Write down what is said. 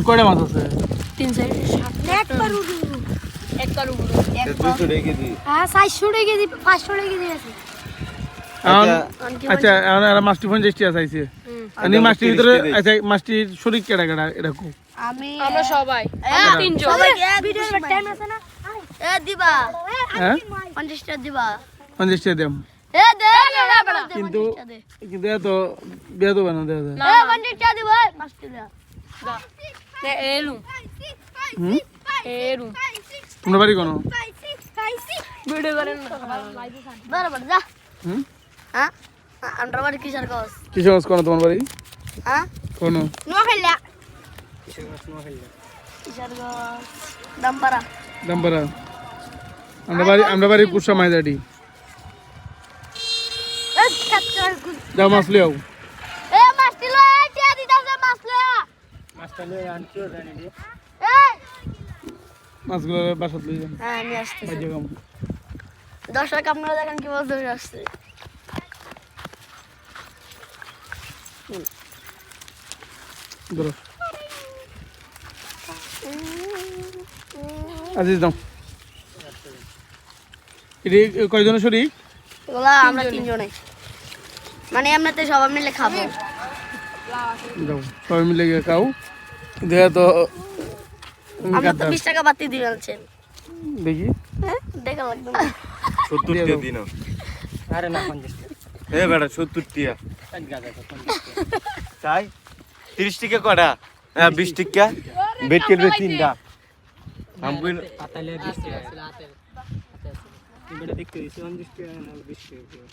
কয়টা মাছ আছে? 3 4 7 একবার উড়ু হ্যাঁ 400 টাকা দি 500 টাকা দি আছে আচ্ছা এরা মাছটি 50 টাকা চাইছে আমি মাছটির ভিতরে আচ্ছা মাছটির শরীর কেডা কেডা এরকম আমরা সবাই তিনজন সবাই ভিডিওর টাইম আছে না দিবা হ্যাঁ 50 টাকা দিবা 50 টাকা দেম দে কিন্তু এত বিয়া দেবো না দেওয়া যায় 50 টাকা দিবা 5 টাকা দে এলুম তোমরা বাড়ি কোনো ভিডিও করেন না বরাবর যা হ্যাঁ আমরা বাড়ি কিসের কাজ কিসের কাজ কোনো তোমার বাড়ি হ্যাঁ কোনো নোয়া খেললা কিসের কাজ দামপাড়া আমরা বাড়ি কুসা মাইদাডি যাও মাছ লিয়াও মাছটি লয়ে টিয়া দিতাছে মাছটা লয়ে আনছো জানি দি মাছগুলো বাসাত লই যান হ্যাঁ আমি আসতেছি বাজে কাম দর্শক আপনারা দেখেন কি মাছ ধরে আসছে ধরো আজিজ দাও এটি কয়জনের শরীর এগুলা আমরা তিনজনে মানে এমনিতে সবাই মিলে খাবো দাও সবাই মিলে গিয়ে খাও দেখা তো আমরা তো 20 টাকা বাতি দিয়ে আনছেন দেখি দেখা লাগবে না 70 টাকা দিন আরে না 50 টাকা এ বেটা 70 টাকা তাই 30 টাকা কড়া হ্যাঁ 20 টাকা বেট করবে তিনটা আমগুলো পাতালে 20 টাকা ছিল হাতে বেটা দেখতে 50 টাকা না 20 টাকা